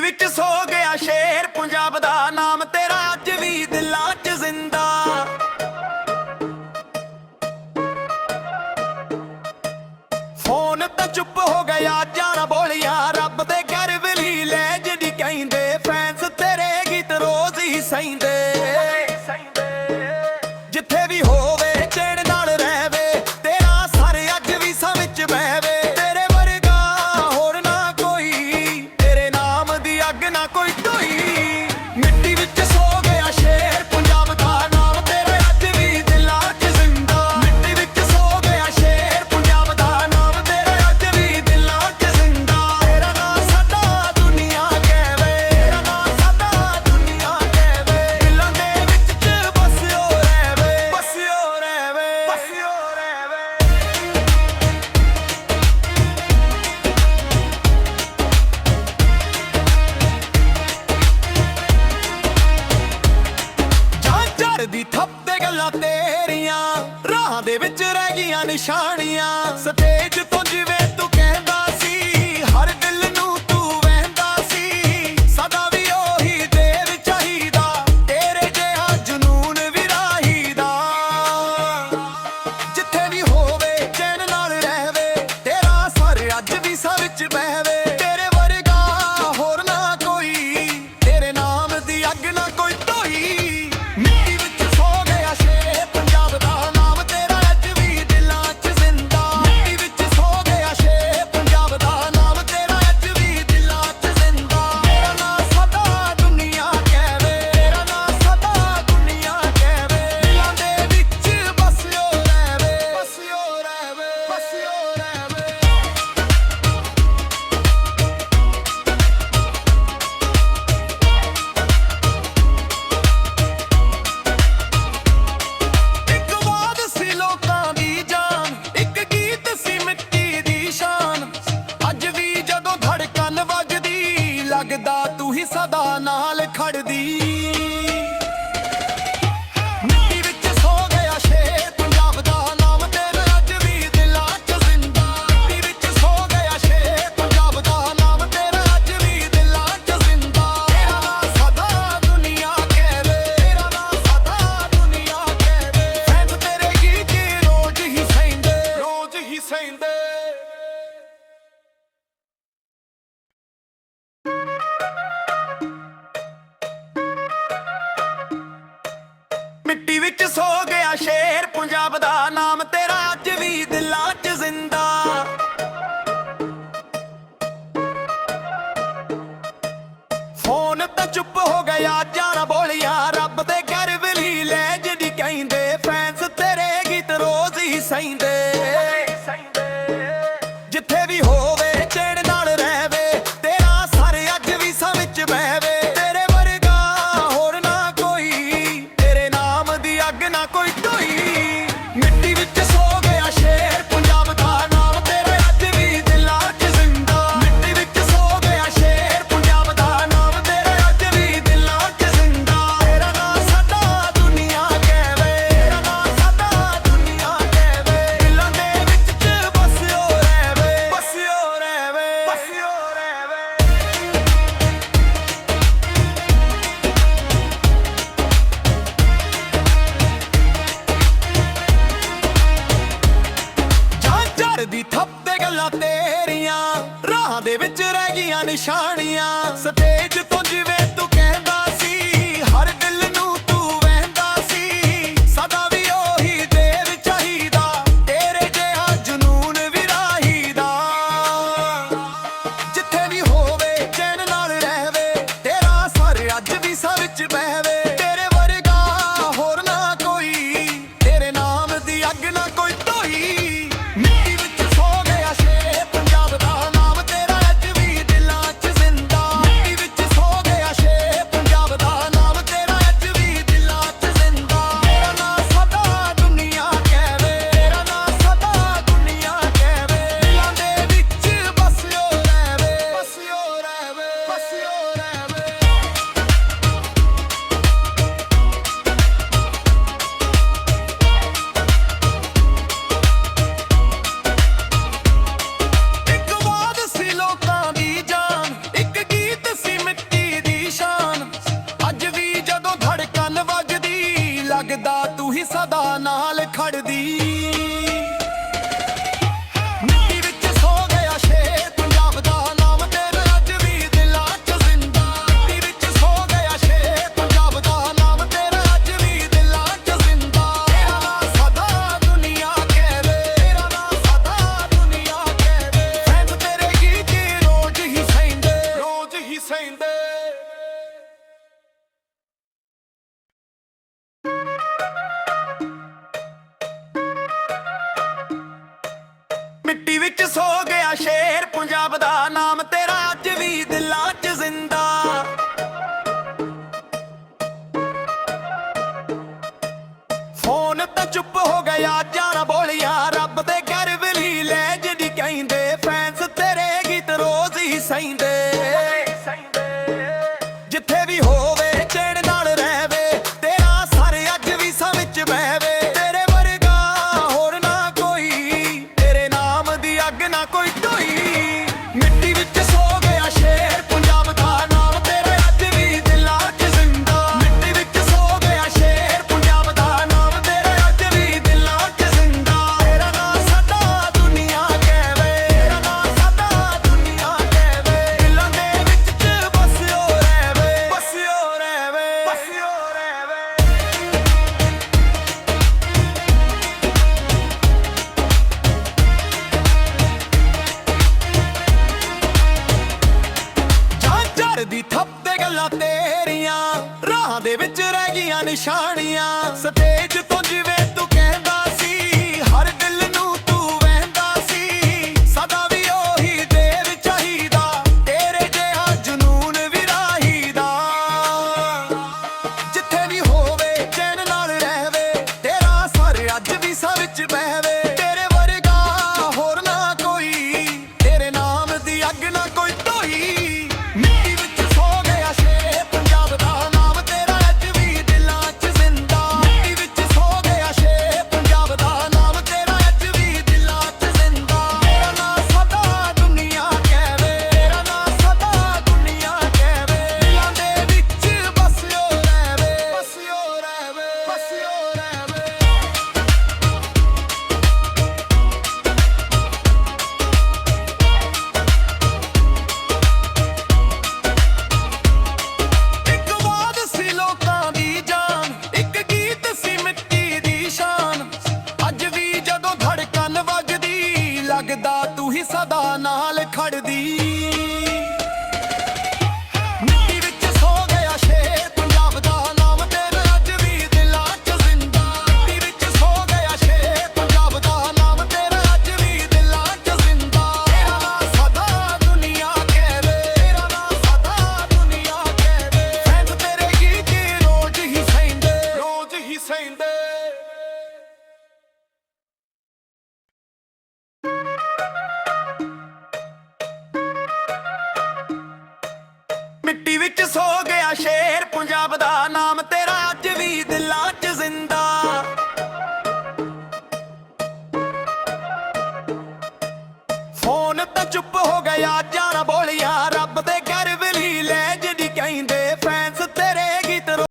ਮਿੱਟੀ ਵਿੱਚ ਸੋ ਗਿਆ ਸ਼ੇਰ ਪੰਜਾਬ ਦਾ ਨਾਮ ਤੇਰਾ ਅੱਜ ਵੀ ਦਿਲਾਂ 'ਚ ਜ਼ਿੰਦਾ। ਫੋਨ ਤਾਂ ਚੁੱਪ ਹੋ ਗਿਆ ਜਾਣਾ ਬੋਲਿਆ ਰੱਬ ਦੇ ਘਰ ਵਲੀ ਲੈ ਜਿਹੜੀ ਕਹਿੰਦੇ ਫੈਂਸ ਤੇਰੇ ਗੀਤ ਰੋਜ਼ ਹੀ ਸਹਿੰਦੇ। ਜਿੱਥੇ ਵੀ ਹੋਵੇ ਚੈਨ ਨਾਲ ਰਹਿਵੇ ਤੇਰਾ ਸਰ ਅੱਜ ਵੀ ਸਾਂ ਵਿੱਚ ਬਹਿਵੇ। ਤੇਰੇ ਵਰਗਾ ਹੋਰ ਨਾ ਕੋਈ ਤੇਰੇ ਨਾਮ ਦੀ ਅੱਗ ਨਾ ਕੋਈ ਢੋਈ। ਮਿੱਟੀ ਵਿੱਚ ਸੋ ਗਿਆ ਸ਼ੇਰ ਪੰਜਾਬ ਦਾ ਨਾਮ ਤੇਰਾ ਅੱਜ ਵੀ ਦਿਲਾਂ 'ਚ ਜ਼ਿੰਦਾ। ਮਿੱਟੀ ਵਿੱਚ ਸੋ ਗਿਆ ਸ਼ੇਰ ਪੰਜਾਬ ਦਾ ਨਾਮ ਤੇਰਾ ਅੱਜ ਵੀ ਦਿਲਾਂ 'ਚ ਜ਼ਿੰਦਾ। ਤੇਰਾ ਨਾਂ ਸਾਡਾ ਦੁਨੀਆ ਕਹਵੇ ਤੇਰਾ ਨਾਂ ਸਾਡਾ ਦੁਨੀਆ ਕਹਵੇ। ਦਿਲਾਂ ਦੇ ਵਿੱਚ ਬਸਿਓ ਰਹਿਵੇ ਬਸਿਓ ਰਹਿਵੇ ਬਸਿਓ ਰਹਿਵੇ। ਝਾਂਝਰ ਦੀ ਥੱਪ ਤੇ ਗੱਲਾਂ ਤੇਰੀਆਂ ਰਾਹਾਂ ਦੇ ਵਿੱਚ ਰਹਿ ਗਈਆਂ ਨਿਸ਼ਾਨੀਆਂ। ਸਟੇਜ ਤੋਂ ਜਿਵੇਂ ਤੂੰ ਕਹਿੰਦਾ ਸੀ ਹਰ ਦਿਲ ਨੂੰ ਤੂੰ ਵਹਿੰਦਾ ਸੀ। ਸਦਾ ਵੀ ਉਹੀ ਦੇਰ ਚਾਹੀਦਾ ਤੇਰੇ ਜਿਹਾ ਜਨੂਨ ਵੀ ਰਾਹੀਦਾ। ਜਿੱਥੇ ਵੀ ਹੋਵੇ ਚੈਨ ਨਾਲ ਰਹਿਵੇ ਤੇਰਾ ਸਰ ਅੱਜ ਵੀ ਸਾਂ ਵਿੱਚ ਬਹਿਵੇ। ਤੇਰੇ ਵਰਗਾ ਹੋਰ ਨਾ ਕੋਈ ਤੇਰੇ ਨਾਮ ਦੀ ਅੱਗ ਨਾ ਕੋਈ ਢੋਈ। ਮਿੱਟੀ ਵਿੱਚ ਸੋ ਗਿਆ ਸ਼ੇਰ ਪੰਜਾਬ ਦਾ ਨਾਮ ਤੇਰਾ ਅੱਜ ਵੀ ਦਿਲਾਂ 'ਚ ਜ਼ਿੰਦਾ। ਮਿੱਟੀ ਵਿੱਚ ਸੋ ਗਿਆ ਸ਼ੇਰ ਪੰਜਾਬ ਦਾ ਨਾਮ ਤੇਰਾ ਅੱਜ ਵੀ ਦਿਲਾਂ 'ਚ ਜ਼ਿੰਦਾ। ਤੇਰਾ ਨਾਂ ਸਾਡਾ ਦੁਨੀਆ ਕਹਵੇ ਤੇਰਾ ਨਾਂ ਸਾਡਾ ਦੁਨੀਆ ਕਹਵੇ। ਦਿਲਾਂ ਦੇ ਵਿੱਚ ਬਸਿਓ ਰਹਿਵੇ ਬਸਿਓ ਰਹਿਵੇ ਬਸਿਓ ਰਹਿਵੇ। ਇੱਕ ਬਾਤ ਸੀ ਲੋਕਾਂ ਦੀ ਜਾਨ ਇੱਕ ਗੀਤ ਸੀ ਮਿੱਟੀ ਦੀ ਸ਼ਾਨ। ਅੱਜ ਵੀ ਜਦੋਂ ਧੜਕਨ ਵੱਜਦੀ ਲੱਗਦਾ ਤੂੰ ਹੀ ਸਦਾ ਨਾਲ ਖੜਦੀ। ਮਿੱਟੀ ਵਿੱਚ ਸੋ ਗਿਆ ਸ਼ੇਰ ਪੰਜਾਬ ਦਾ ਨਾਮ ਤੇਰਾ ਅੱਜ ਵੀ ਦਿਲਾਂ 'ਚ ਜ਼ਿੰਦਾ। ਮਿੱਟੀ ਵਿੱਚ ਸੋ ਗਿਆ ਸ਼ੇਰ ਪੰਜਾਬ ਦਾ ਨਾਮ ਤੇਰਾ ਅੱਜ ਵੀ ਦਿਲਾਂ 'ਚ ਜ਼ਿੰਦਾ। ਤੇਰਾ ਨਾਂ ਸਾਡਾ ਦੁਨੀਆ ਕਹਵੇ ਤੇਰਾ ਨਾਂ ਸਾਡਾ ਦੁਨੀਆ ਕਹਵੇ। ਫੈਨ ਤੇਰੇ ਗੀਤ ਰੋਜ਼ ਹੀ ਸਹਿੰਦੇ ਰੋਜ਼ ਹੀ ਸਹਿੰਦੇ। ਮਿੱਟੀ ਵਿੱਚ ਸੋ ਗਿਆ ਸ਼ੇਰ ਪੰਜਾਬ ਦਾ ਨਾਮ ਤੇਰਾ ਅੱਜ ਵੀ ਦਿਲਾਂ 'ਚ ਜ਼ਿੰਦਾ। ਫੋਨ ਤਾਂ ਚੁੱਪ ਹੋ ਗਿਆ ਜਾਣਾ ਬੋਲਿਆ ਰੱਬ ਦੇ ਘਰ ਵਲੀ ਲੈ ਜਿਹੜੀ ਕਹਿੰਦੇ ਫੈਂਸ ਤੇਰੇ ਗੀਤ ਰੋਜ਼ ਹੀ ਸਹਿੰਦੇ। ਜਿੱਥੇ ਵੀ ਹੋਵੇ ਚੈਨ ਨਾਲ ਰਹਿਵੇ ਤੇਰਾ ਸਰ ਅੱਜ ਵੀ ਸਾਂ ਵਿੱਚ ਬਹਿਵੇ। ਤੇਰੇ ਵਰਗਾ ਹੋਰ ਨਾ ਕੋਈ ਤੇਰੇ ਨਾਮ ਦੀ ਅੱਗ ਨਾ ਕੋਈ ਢੋਈ। ਮਿੱਟੀ ਵਿੱਚ ਸੋ ਗਿਆ ਸ਼ੇਰ ਪੰਜਾਬ ਦਾ ਨਾਮ ਤੇਰਾ ਅੱਜ ਵੀ ਦਿਲਾਂ 'ਚ ਜ਼ਿੰਦਾ। ਮਿੱਟੀ ਵਿੱਚ ਸੋ ਗਿਆ ਸ਼ੇਰ ਪੰਜਾਬ ਦਾ ਨਾਮ ਤੇਰਾ ਅੱਜ ਵੀ ਦਿਲਾਂ 'ਚ ਜ਼ਿੰਦਾ। ਤੇਰਾ ਨਾਂ ਸਾਡਾ ਦੁਨੀਆ ਕਹਵੇ ਤੇਰਾ ਨਾਂ ਸਾਡਾ ਦੁਨੀਆ ਕਹਵੇ। ਦਿਲਾਂ ਦੇ ਵਿੱਚ ਬਸਿਓ ਰਹਿਵੇ ਬਸਿਓ ਰਹਿਵੇ ਬਸਿਓ ਰਹਿਵੇ। ਝਾਂਝਰ ਦੀ ਥੱਪ ਤੇ ਗੱਲਾਂ ਤੇਰੀਆਂ ਰਾਹਾਂ ਦੇ ਵਿੱਚ ਰਹਿ ਗਈਆਂ ਨਿਸ਼ਾਨੀਆਂ। ਸਟੇਜ ਤੋਂ ਜਿਵੇਂ ਤੂੰ ਕਹਿੰਦਾ ਸੀ ਹਰ ਦਿਲ ਨੂੰ ਤੂੰ ਵਹਿੰਦਾ ਸੀ। ਸਦਾ ਵੀ ਉਹੀ ਦੇਰ ਚਾਹੀਦਾ ਤੇਰੇ ਜਿਹਾ ਜਨੂਨ ਵੀ ਰਾਹੀਦਾ। ਜਿੱਥੇ ਵੀ ਹੋਵੇ ਚੈਨ ਨਾਲ ਰਹਿਵੇ ਤੇਰਾ ਸਰ ਅੱਜ ਵੀ ਸਾਂ ਵਿੱਚ ਬਹਿਵੇ। ਤੇਰੇ ਵਰਗਾ ਹੋਰ ਨਾ ਕੋਈ ਤੇਰੇ ਨਾਮ ਦੀ ਅੱਗ ਨਾ ਕੋਈ ਢੋਈ। ਮਿੱਟੀ ਵਿੱਚ ਸੋ ਗਿਆ ਸ਼ੇਰ ਪੰਜਾਬ ਦਾ ਨਾਮ ਤੇਰਾ ਅੱਜ ਵੀ ਦਿਲਾਂ 'ਚ ਜ਼ਿੰਦਾ। ਮਿੱਟੀ ਵਿੱਚ ਸੋ ਗਿਆ ਸ਼ੇਰ ਨਿਸ਼ਾਨੀਆਂ ਸਟੇਜ ਤੋਂ ਜਿਵੇਂ ਤੂੰ ਕਹਿੰਦਾ ਸੀ ਹਰ ਦਿਲ ਨੂੰ ਤੂੰ ਵਹਿੰਦਾ ਸੀ ਸਦਾ ਵੀ ਉਹੀ ਦੇਰ ਚਾਹੀਦਾ ਤੇਰੇ ਜਿਹਾ ਜਨੂਨ ਵੀ ਰਾਹੀਦਾ ਜਿੱਥੇ ਵੀ ਹੋਵੇ ਚੈਨ ਨਾਲ ਰਹਿਵੇ ਤੇਰਾ ਸਰ ਅੱਜ ਵੀ ਸਾਹ ਵਿੱਚ ਬਹਿਵੇ ਤੇਰੇ ਵਰਗਾ ਹੋਰ ਨਾ ਕੋਈ ਤੇਰੇ ਨਾਮ ਦੀ ਅੱਗ ਨਾ ਕੋਈ ਢੋਈ ਮਿੱਟੀ ਵਿੱਚ ਸੋ ਗਿਆ ਸ਼ੇਰ ਪੰਜਾਬ ਦਾ ਨਾਮ ਤੇਰਾ ਅੱਜ ਵੀ ਦਿਲਾਂ 'ਚ ਜ਼ਿੰਦਾ ਮਿੱਟੀ ਵਿੱਚ ਸੋ ਗਿਆ ਸ਼ੇਰ ਪੰਜਾਬ ਦਾ ਨਾਮ ਤੇਰਾ ਅੱਜ ਵੀ ਦਿਲਾਂ 'ਚ ਜ਼ਿੰਦਾ ਤੇਰਾ ਨਾਂ ਸਦਾ ਦੁਨੀਆ ਕਹਵੇ ਤੇਰਾ ਨਾਂ ਸਦਾ ਦੁਨੀਆ ਕਹਵੇ ਦਿਲਾਂ ਦੇ ਵਿੱਚ ਬਸਿਓ ਰਹਿਵੇ ਬਸਿਓ ਰਹਿਵੇ ਬਸਿਓ ਰਹਿਵੇ ਇੱਕ ਬਾਤ ਸੀ ਲੋਕਾਂ ਦੀ ਜਾਨ ਇੱਕ ਗੀਤ ਸੀ ਮਿੱਟੀ ਦੀ ਸ਼ਾਨ ਅੱਜ ਵੀ ਜਦੋਂ ਧੜਕਨ ਵੱਜਦੀ ਲੱਗਦਾ ਤੂੰ ਹੀ ਸਦਾ ਨਾਲ ਖੜਦੀ